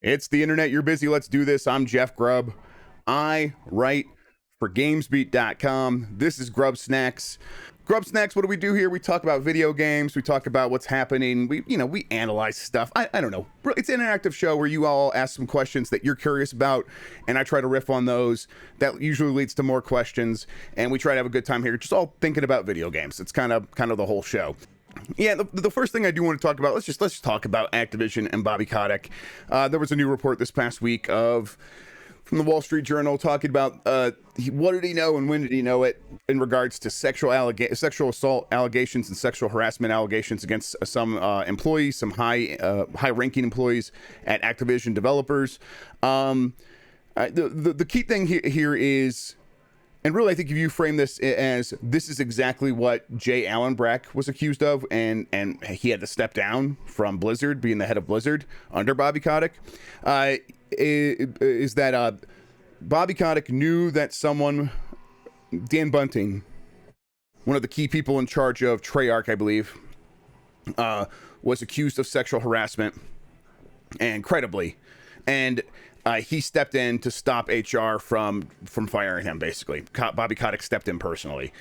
It's the internet. You're busy. Let's do this. I'm Jeff Grubb. I write for GamesBeat.com. This is Grubb Snacks. Grubb Snacks, what do we do here? We talk about video games. We talk about what's happening. We analyze stuff. I don't know. It's an interactive show where you all ask some questions that you're curious about, and I try to riff on those. That usually leads to more questions, and we try to have a good time here, just all thinking about video games. It's kind of the whole show. Yeah, the first thing I do want to talk about, let's just talk about Activision and Bobby Kotick. There was a new report this past week from the Wall Street Journal talking about what did he know and when did he know it in regards to sexual assault allegations and sexual harassment allegations against some employees, some high-ranking employees at Activision developers. The key thing here is, and really, I think if you frame this as this is exactly what Jay Allen Brack was accused of, and he had to step down from Blizzard, being the head of Blizzard under Bobby Kotick, is that Bobby Kotick knew that someone, Dan Bunting, one of the key people in charge of Treyarch, I believe, was accused of sexual harassment, and credibly, and he stepped in to stop HR from firing him. Basically, Bobby Kotick stepped in personally,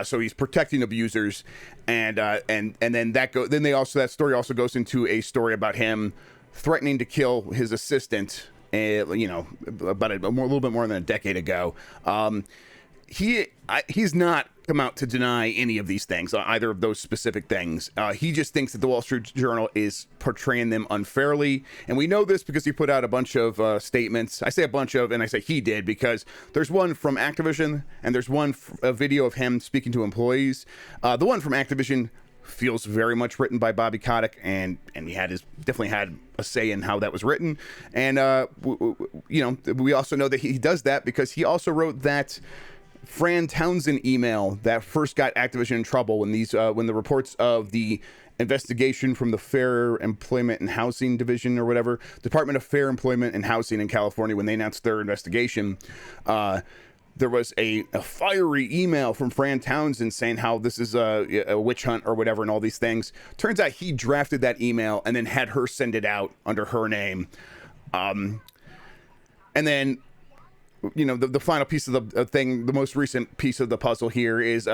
so he's protecting abusers, and then that story also goes into a story about him threatening to kill his assistant. About a little bit more than a decade ago. He's not come out to deny any of these things, either of those specific things. He just thinks that the Wall Street Journal is portraying them unfairly. And we know this because he put out a bunch of statements. I say a bunch of, and I say he did, because there's one from Activision and there's a video of him speaking to employees. The one from Activision feels very much written by Bobby Kotick, and he definitely had a say in how that was written. And we also know that he does that because he also wrote that Fran Townsend email that first got Activision in trouble when the reports of the investigation from the Fair Employment and Housing Division, or whatever, Department of Fair Employment and Housing in California, when they announced their investigation, there was a fiery email from Fran Townsend saying how this is a witch hunt or whatever and all these things. Turns out he drafted that email and then had her send it out under her name. And then, the final piece of the thing, the most recent piece of the puzzle here is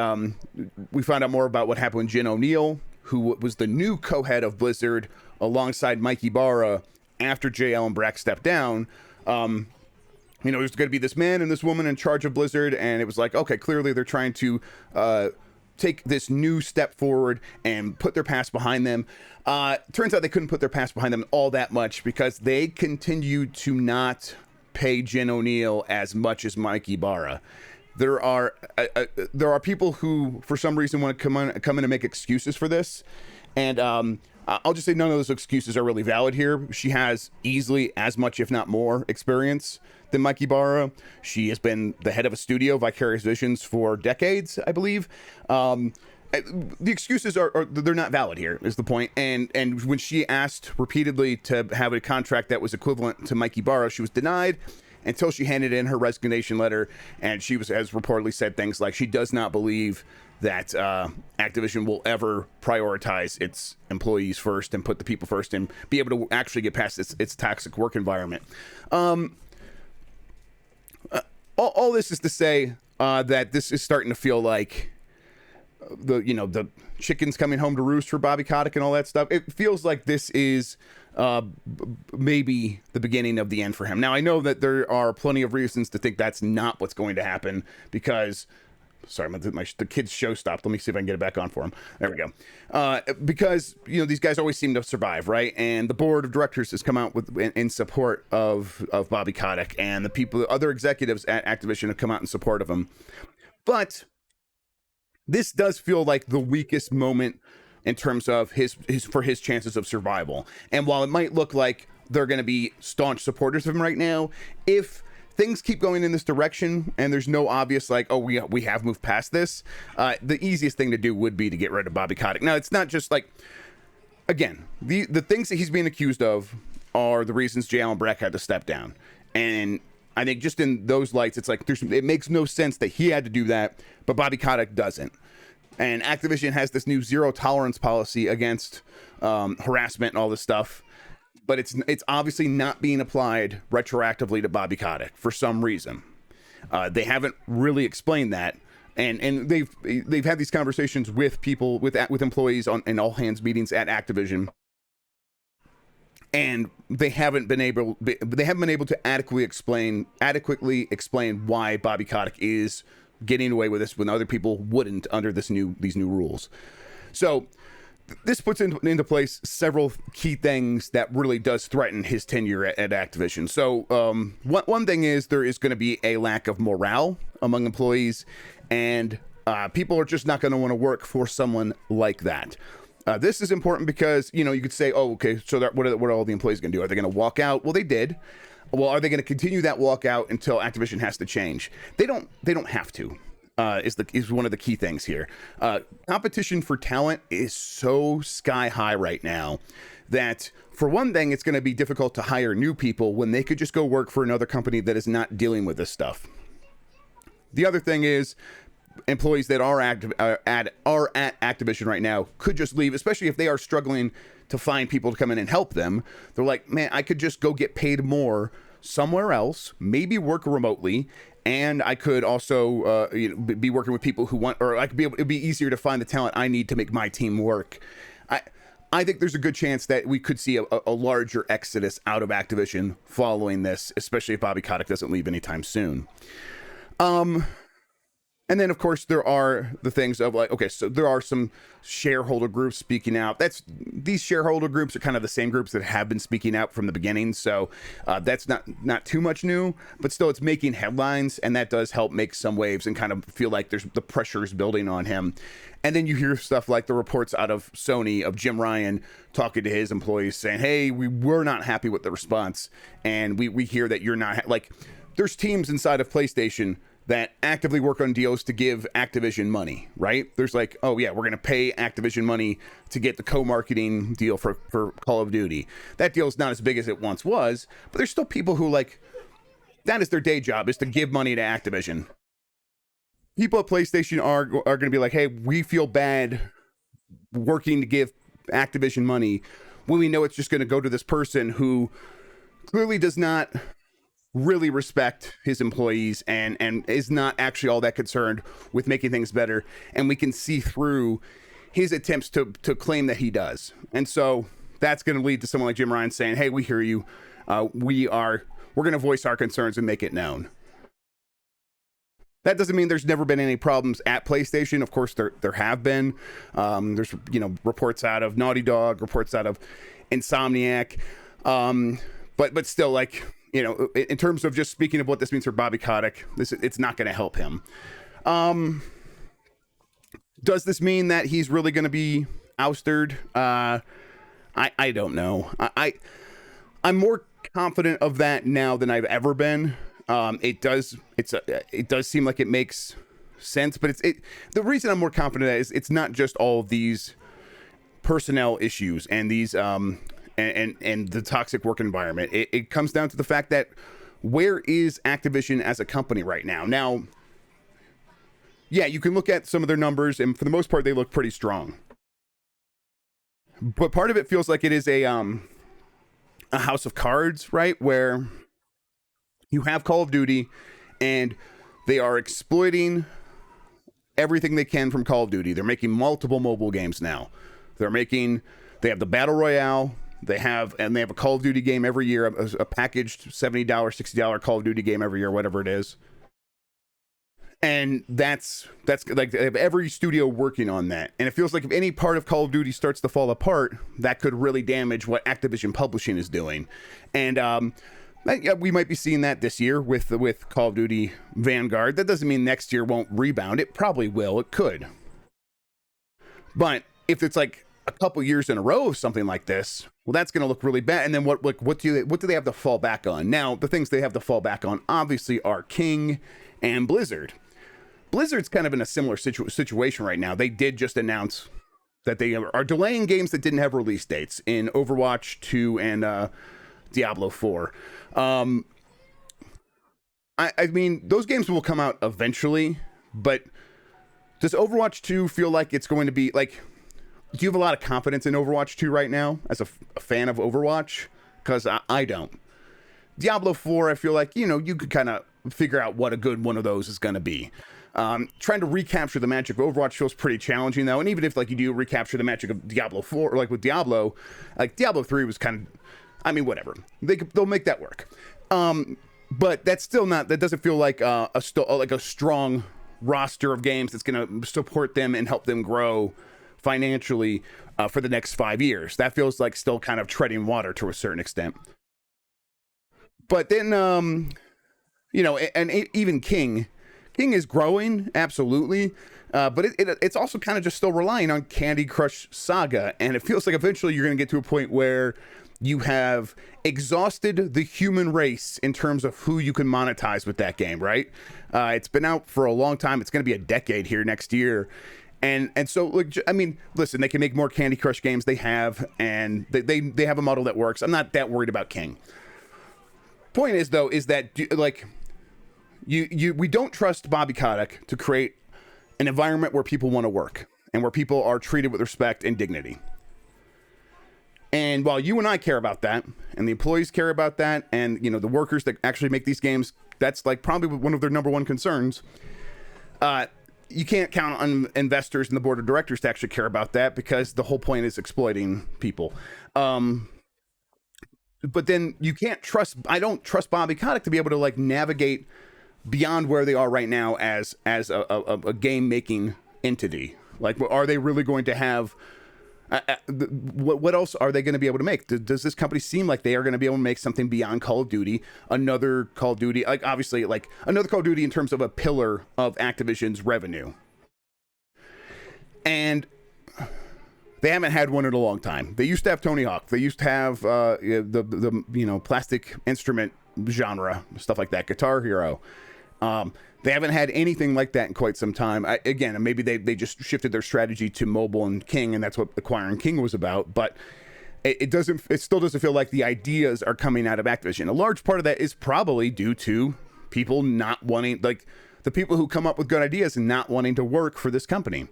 we found out more about what happened with Jen Oneal, who was the new co-head of Blizzard alongside Mike Ibarra after Jay Allen Brack stepped down. There's going to be this man and this woman in charge of Blizzard, and it was like, okay, clearly they're trying to take this new step forward and put their past behind them. Turns out they couldn't put their past behind them all that much because they continued to not pay Jen Oneal as much as Mike Ibarra. There are people who, for some reason, want to come in and make excuses for this, and I'll just say none of those excuses are really valid here. She has easily as much, if not more, experience than Mike Ibarra. She has been the head of a studio, Vicarious Visions, for decades, I believe. The excuses they're not valid here, is the point. And when she asked repeatedly to have a contract that was equivalent to Mike Ibarra, she was denied until she handed in her resignation letter. And she has reportedly said things like she does not believe that Activision will ever prioritize its employees first and put the people first and be able to actually get past its toxic work environment. All this is to say that this is starting to feel like the chickens coming home to roost for Bobby Kotick and all that stuff. It feels like this is maybe the beginning of the end for him. Now, I know that there are plenty of reasons to think that's not what's going to happen because... Sorry, the kid's show stopped. Let me see if I can get it back on for him. There we go. Because, these guys always seem to survive, right? And the board of directors has come out in support of Bobby Kotick, and the other executives at Activision have come out in support of him. But this does feel like the weakest moment in terms of his chances of survival. And while it might look like they're going to be staunch supporters of him right now, if things keep going in this direction and there's no obvious we have moved past this, the easiest thing to do would be to get rid of Bobby Kotick. Now, it's not just again, the things that he's being accused of are the reasons Jay Allen Brack had to step down, and I think just in those lights, it's like it makes no sense that he had to do that, but Bobby Kotick doesn't. And Activision has this new zero tolerance policy against harassment and all this stuff. but it's obviously not being applied retroactively to Bobby Kotick for some reason. They haven't really explained that, and they've had these conversations with people with employees in all hands meetings at Activision, and they haven't been able to adequately explain why Bobby Kotick is getting away with this when other people wouldn't under these new rules. So this puts into place several key things that really does threaten his tenure at Activision. So one thing is there is going to be a lack of morale among employees, and people are just not going to want to work for someone like that. This is important because, you could say, oh, okay, so what are all the employees going to do? Are they going to walk out? Well, they did. Well, are they going to continue that walkout until Activision has to change? They don't have to. Is one of the key things here. Competition for talent is so sky high right now that, for one thing, it's going to be difficult to hire new people when they could just go work for another company that is not dealing with this stuff. The other thing is, employees that are at Activision right now could just leave, especially if they are struggling to find people to come in and help them. They're like, man, I could just go get paid more somewhere else, maybe work remotely, and I could also be working with people who want, or I could be able, it'd be easier to find the talent I need to make my team work. I think there's a good chance that we could see a larger exodus out of Activision following this, especially if Bobby Kotick doesn't leave anytime soon. And then, of course, there are the things of like, okay, so there are some shareholder groups speaking out. These shareholder groups are kind of the same groups that have been speaking out from the beginning. So that's not too much new, but still it's making headlines, and that does help make some waves and kind of feel like the pressure is building on him. And then you hear stuff like the reports out of Sony of Jim Ryan talking to his employees saying, hey, we're not happy with the response. And we hear that you're not like, there's teams inside of PlayStation that actively work on deals to give Activision money, right? There's like, oh yeah, we're going to pay Activision money to get the co-marketing deal for Call of Duty. That deal is not as big as it once was, but there's still people who like, that is their day job, is to give money to Activision. People at PlayStation are going to be like, hey, we feel bad working to give Activision money when we know it's just going to go to this person who clearly does not really respect his employees and is not actually all that concerned with making things better, and we can see through his attempts to claim that he does. And so that's going to lead to someone like Jim Ryan saying, hey, we hear you, we're going to voice our concerns and make it known. That doesn't mean there's never been any problems at PlayStation. Of course there have been. There's reports out of Naughty Dog, reports out of Insomniac, but still, like, in terms of just speaking of what this means for Bobby Kotick, it's not going to help him. Does this mean that he's really going to be ousted? I don't know. I'm more confident of that now than I've ever been. It does seem like it makes sense, but the reason I'm more confident is it's not just all of these personnel issues and these and the toxic work environment. It comes down to the fact that where is Activision as a company right now? Now, yeah, you can look at some of their numbers, and for the most part, they look pretty strong. But part of it feels like it is a house of cards, right? Where you have Call of Duty, and they are exploiting everything they can from Call of Duty. They're making multiple mobile games now. They have the Battle Royale. They have a Call of Duty game every year, a packaged $70, $60 Call of Duty game every year, whatever it is. And that's like, they have every studio working on that. And it feels like if any part of Call of Duty starts to fall apart, that could really damage what Activision Publishing is doing. And we might be seeing that this year with Call of Duty Vanguard. That doesn't mean next year won't rebound. It probably will. It could. But if it's like a couple years in a row of something like this, well, that's going to look really bad. And then what do they have to fall back on? Now, the things they have to fall back on obviously are King and Blizzard. Blizzard's kind of in a similar situation right now. They did just announce that they are delaying games that didn't have release dates in Overwatch 2 and Diablo 4. I mean, those games will come out eventually, but does Overwatch 2 feel like it's going to be like, do you have a lot of confidence in Overwatch 2 right now as a fan of Overwatch? because I don't. Diablo 4, I feel like, you could kind of figure out what a good one of those is going to be. Trying to recapture the magic of Overwatch feels pretty challenging, though. And even if, like, you do recapture the magic of Diablo 4, or like with Diablo, like Diablo 3 was kind of, I mean, whatever. They'll make that work. But that's still not, that doesn't feel like a strong roster of games that's going to support them and help them grow financially for the next 5 years. That feels like still kind of treading water to a certain extent. But then, and even King is growing, absolutely. But it's also kind of just still relying on Candy Crush Saga. And it feels like eventually you're going to get to a point where you have exhausted the human race in terms of who you can monetize with that game, right? It's been out for a long time. It's going to be a decade here next year. And so, like, I mean, listen, they can make more Candy Crush games. They have, and they have a model that works. I'm not that worried about King. Point is, though, is that, like, we don't trust Bobby Kotick to create an environment where people want to work and where people are treated with respect and dignity. And while you and I care about that, and the employees care about that, and, the workers that actually make these games, that's like probably one of their number one concerns. You can't count on investors and the board of directors to actually care about that, because the whole point is exploiting people. But then I don't trust Bobby Kotick to be able to, like, navigate beyond where they are right now as a game making entity. Like, are they really going to have what else are they going to be able to make? Does this company seem like they are going to be able to make something beyond Call of Duty, another Call of Duty, like, obviously, like, another Call of Duty in terms of a pillar of Activision's revenue? And they haven't had one in a long time. They used to have Tony Hawk. They used to have the plastic instrument genre, stuff like that, Guitar Hero. They haven't had anything like that in quite some time. Again, maybe they just shifted their strategy to mobile and King, and that's what acquiring King was about. But it still doesn't feel like the ideas are coming out of Activision. A large part of that is probably due to people not wanting, like, the people who come up with good ideas and not wanting to work for this company.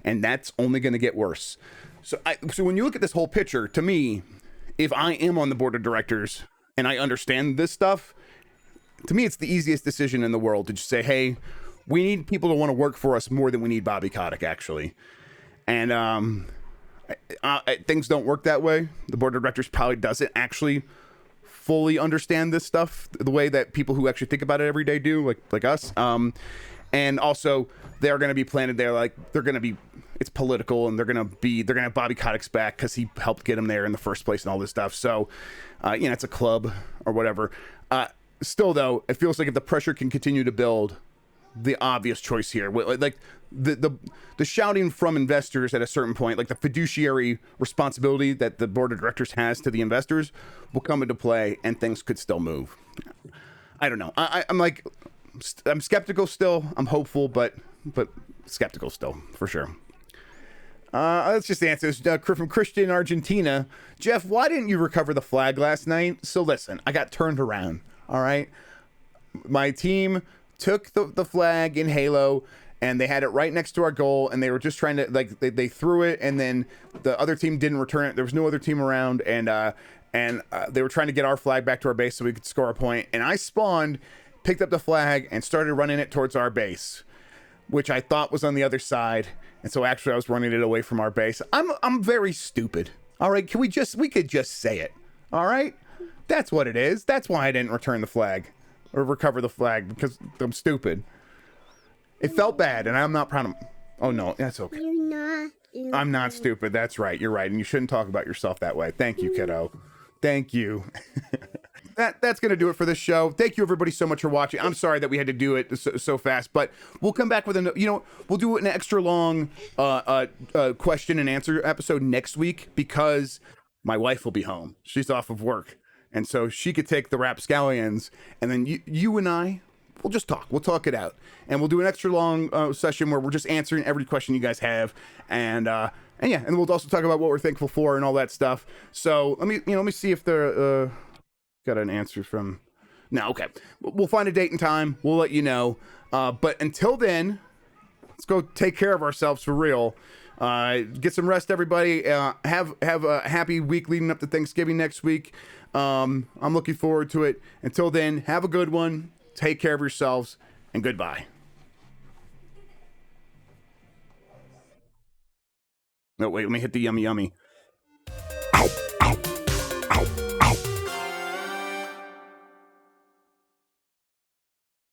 And that's only going to get worse. So when you look at this whole picture, to me, if I am on the board of directors and I understand this stuff, to me, it's the easiest decision in the world to just say, hey, we need people to want to work for us more than we need Bobby Kotick, actually. And things don't work that way. The board of directors probably doesn't actually fully understand this stuff the way that people who actually think about it every day do, like us. And also, they're going to be planted there, like, it's political, and they're going to have Bobby Kotick's back because he helped get him there in the first place and all this stuff. So, it's a club or whatever. Still, though, it feels like if the pressure can continue to build, the obvious choice here, like the shouting from investors at a certain point, like the fiduciary responsibility that the board of directors has to the investors, will come into play, and things could still move. I don't know. I'm skeptical still. I'm hopeful, but skeptical still, for sure. Let's just answer this. From Christian, Argentina. Jeff, why didn't you recover the flag last night? So listen, I got turned around. All right. My team took the flag in Halo, and they had it right next to our goal, and they were just trying to, like, they threw it, and then the other team didn't return it. There was no other team around, and they were trying to get our flag back to our base so we could score a point. And I spawned, picked up the flag, and started running it towards our base, which I thought was on the other side. And so actually I was running it away from our base. I'm very stupid. All right. We could just say it. All right. That's what it is. That's why I didn't return the flag or recover the flag, because I'm stupid. It felt bad, and I'm not proud of. Oh no, that's okay. You're not stupid. I'm not stupid. That's right. You're right. And you shouldn't talk about yourself that way. Thank you, kiddo. Thank you. That's going to do it for this show. Thank you, everybody, so much for watching. I'm sorry that we had to do it so fast, but we'll come back with we'll do an extra long question and answer episode next week, because my wife will be home. She's off of work. And so she could take the Rapscallions, and then you and I, we'll just talk. We'll talk it out. And we'll do an extra long session where we're just answering every question you guys have. And we'll also talk about what we're thankful for and all that stuff. So let me see if there got an answer from. No, okay. We'll find a date and time. We'll let you know. But until then, let's go take care of ourselves for real. Get some rest, everybody. Have a happy week leading up to Thanksgiving next week. I'm looking forward to it. Until then, have a good one. Take care of yourselves, and goodbye. No, wait, let me hit the yummy yummy.